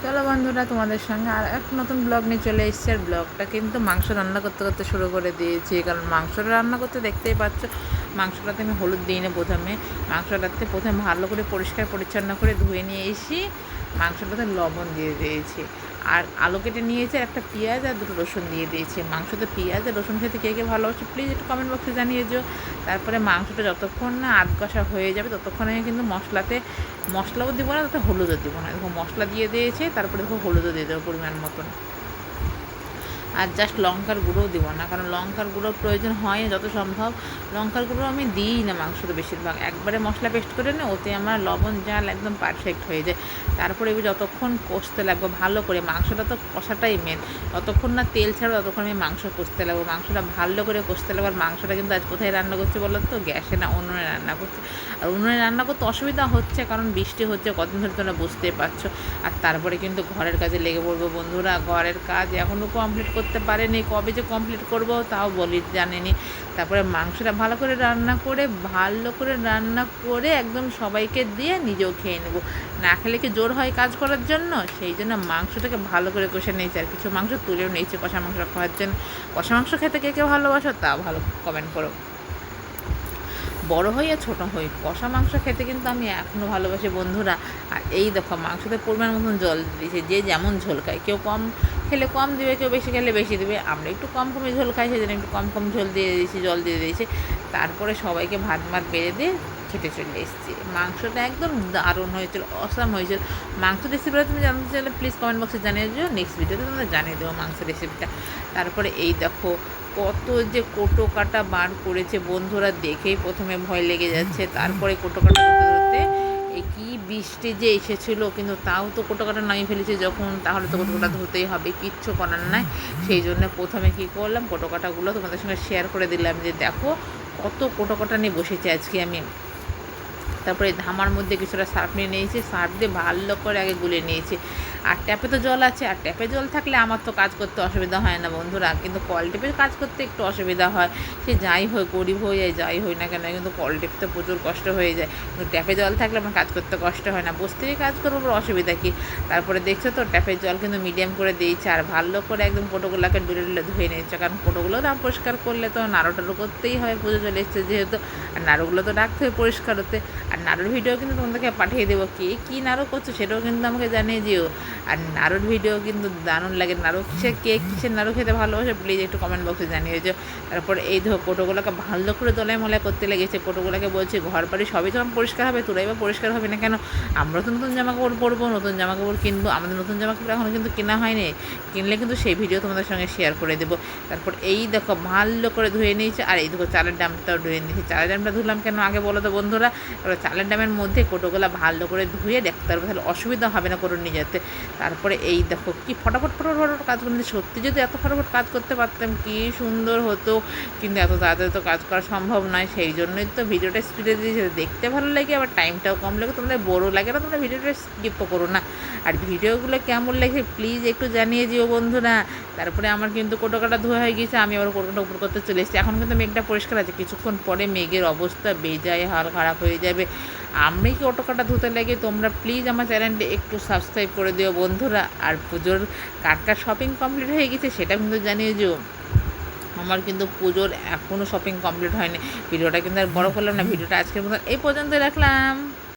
চলো বন্ধুরা, তোমাদের সঙ্গে আর এক নতুন ব্লগ নিয়ে চলে এসেছি। আর ব্লগটা কিন্তু মাংস রান্না করতে করতে শুরু করে দিয়েছি, কারণ মাংসটা রান্না করতে দেখতেই পাচ্ছ মাংসটাতে আমি হলুদ দিই না। মাংসটাতে প্রথমে ভালো করে পরিষ্কার পরিচ্ছন্ন করে ধুয়ে নিয়ে এসি, মাংসটাতে লবণ দিয়ে দিয়েছি, আর আলু কেটে নিয়েছি, একটা পেঁয়াজ আর দুটো রসুন দিয়ে দিয়েছি। মাংসতে পেঁয়াজ আর রসুন খেতে কে কে ভালোবাসে প্লিজ একটু কমেন্ট বক্সে জানিয়ে দিও। তারপরে মাংসটা যতক্ষণ না আধ কষা হয়ে যাবে ততক্ষণ আমি কিন্তু মশলাও দিব না, তাতে হলুদও দিব না। দেখো মশলা দিয়ে দিয়েছে, তারপরে দেখো হলুদও দিয়ে দেবো পরিমাণ মতন, আর জাস্ট লঙ্কার গুঁড়োও দিব না, কারণ লঙ্কার গুঁড়োর প্রয়োজন হয় যত সম্ভব। লঙ্কার গুঁড়ো আমি দিই না মাংসতে বেশিরভাগ, একবারে মশলা পেস্ট করে না, ওতে আমার লবণ জাল একদম পারফেক্ট হয়ে যায়। তারপরে এবার যতক্ষণ কষতে লাগবে ভালো করে, মাংসটা তো কষাটাই মেন, যতক্ষণ না তেল ছাড়ো ততক্ষণ আমি মাংস কষতে লাগবো, মাংসটা ভালো করে কষতে লাগবে। আর মাংসটা কিন্তু আজ কোথায় রান্না করছি বলো তো? গ্যাসে না, উনুনে রান্না করছি। আর উনুনে রান্না করতে অসুবিধা হচ্ছে, কারণ বৃষ্টি হচ্ছে কদিন ধরে, তোমরা বুঝতেই পারছো। আর তারপরে কিন্তু ঘরের কাজে লেগে পড়বো বন্ধুরা। ঘরের কাজ এখনও কমপ্লিট করতে পারেনি, কবে যে কমপ্লিট করবো তাও জানিনি। তারপরে মাংসটা ভালো করে রান্না করে একদম সবাইকে দিয়ে নিজেও খেয়ে নেবো। না খেলে কি জোর হয় কাজ করার জন্য? সেই জন্য মাংসটাকে ভালো করে কষে নিয়েছি, আর কিছু মাংস তুলেও নিয়েছি কষা মাংস খাওয়ার জন্য। কষা মাংস খেতে কে কে ভালোবাসো তা ভালো কমেন্ট করো। বড় হই আর ছোটো হই, কষা মাংস খেতে কিন্তু আমি এখনও ভালোবাসি বন্ধুরা। আর এই দেখো মাংসতে পরিমাণ মতন জল দিয়েছে, যে যেমন ঝোল খায়, কেউ কম খেলে কম দেবে, কেউ বেশি খেলে বেশি দেবে। আমরা একটু কমই ঝোল খাই, সেই জন্য একটু কম জল দিয়ে দিয়েছি। তারপরে সবাইকে ভাত বেড়ে দিয়ে খেতে চলে এসেছি। মাংসটা একদম দারুণ হয়েছিল, অসাম হয়েছিল। মাংস রেসিপিটা তুমি জানতে চাইলে প্লিজ কমেন্ট বক্সে জানিয়ে দিও, নেক্সট ভিডিওতে তোমরা জানিয়ে দেবো মাংস রেসিপিটা। তারপরে এই দেখো কত যে কোটো কাটা বার করেছে বন্ধুরা, দেখেই প্রথমে ভয় লেগে যাচ্ছে। তারপরে কোটো কাটা ধরতে ধরতে এই কী বৃষ্টি যে এসেছিলো, কিন্তু তাও তো কোটো কাটা নামিয়ে ফেলেছি যখন, তাহলে তো কোটো কাটা ধরতেই হবে, কিচ্ছু করার নাই। সেই জন্য প্রথমে কী করলাম, কোটো কাটাগুলো তোমাদের সঙ্গে শেয়ার করে দিলাম, যে দেখো কত কোটো কাটা নিয়ে বসেছি আজকে আমি। তারপরে ধামার মধ্যে কিছুটা সার্ফ নিয়ে নিয়েছি, সার্ফ দিয়ে ভালো করে আগে গুলে নিয়েছি। আর ট্যাপে তো জল আছে, আর ট্যাপে জল থাকলে আমার তো কাজ করতে অসুবিধা হয় না বন্ধুরা, কিন্তু কল টেপে কাজ করতে একটু অসুবিধা হয়। সে যাই হয়, গরিব হয়ে যায়, যাই হয় না কেন, কিন্তু কল টেপতে প্রচুর কষ্ট হয়ে যায়। কিন্তু ট্যাপে জল থাকলে আমার কাজ করতে কষ্ট হয় না, বসে থেকে কাজ করবো, অসুবিধা কী। তারপরে দেখছো তো ট্যাপের জল কিন্তু মিডিয়াম করে দিয়েছে, আর ভালো করে একদম কোটোগুলোকে ডুলে ধুয়ে নিয়েছে, কারণ কোটোগুলো না পরিষ্কার করলে তো নাড়ু টাড়ু করতেই হয়, পুজো চলে এসছে যেহেতু। আর নাড়ুগুলো তো রাখতে হয় পরিষ্কার হতে। আর নাড়ুর ভিডিও কিন্তু তোমাদেরকে পাঠিয়ে দেবো, কে কী নাড়ু করছো সেটাও কিন্তু আমাকে জানিয়ে দিও। আর নাড়ুর ভিডিও কিন্তু দারুণ লাগে, কিসের নাড়ু খেতে ভালোবাসে প্লিজ একটু কমেন্ট বক্সে জানিয়ে দিও। তারপরে এই ধরো কোটোগুলোকে ভালো করে দলায় মলায় করতে লেগেছে। কোটোগুলোকে বলছি ঘর বাড়ি সবই যখন পরিষ্কার হবে, তোরাই বা পরিষ্কার হবে না কেন? আমরা তো নতুন জামাকাপড় পরবো, নতুন জামাকাপড় কিনবো, আমাদের নতুন জামাকাপড় এখনও কিন্তু কেনা হয়নি, কিনলে কিন্তু সেই ভিডিও তোমাদের সঙ্গে শেয়ার করে দেবো। তারপর এই দেখো ভালো করে ধুয়ে নিয়েছে, আর এই দেখো চালের ডামটাও ধুয়ে নিয়েছি। চালের ডামটা ধুলাম কেন আগে বলো তো বন্ধুরা? এবার চালের ডামের মধ্যে কোটোগুলো ভালো করে ধুয়ে দেখতে পারবে, তাহলে অসুবিধা হবে না কোটো নিয়ে যেতে। তারপরে এই দেখো কি ফটাফট কাজ করতে, সত্যি যদি এত ফটাফট কাজ করতে পারতাম কি সুন্দর হতো, কিন্তু এত তাড়াতাড়ি তো কাজ করা সম্ভব নয়। সেই জন্যই তো ভিডিওটা স্পিডে দিয়েছে, দেখতে ভালো লাগে, আবার টাইমটাও কম লাগে, তোমাদের বোরও লাগে না, তোমরা ভিডিওটা স্কিপও করো না। আর ভিডিওগুলো কেমন লাগে প্লিজ একটু জানিয়ে দিও বন্ধুরা। তারপরে আমার কিন্তু কোটো কাটা ধোয়া হয়ে গিয়েছে, আমি আবার কোটোটা উপর করতে চলে এসেছি। এখন কিন্তু মেঘটা পরিষ্কার আছে, কিছুক্ষণ পরে মেঘের অবস্থা বেজায় হাল খারাপ হয়ে যাবে। আমি কি অটো কাটা ধুতে লাগে, তোমরা প্লিজ আমার চ্যানেলটা একটু সাবস্ক্রাইব করে দিও বন্ধুরা। আর পুজোর কার শপিং কমপ্লিট হয়ে গেছে সেটা কিন্তু জানিয়ে দিও। আমার কিন্তু পুজোর এখনও শপিং কমপ্লিট হয়নি। ভিডিওটা কিন্তু আর বড় করলাম না, ভিডিওটা আজকের মতো এই পর্যন্ত রাখলাম।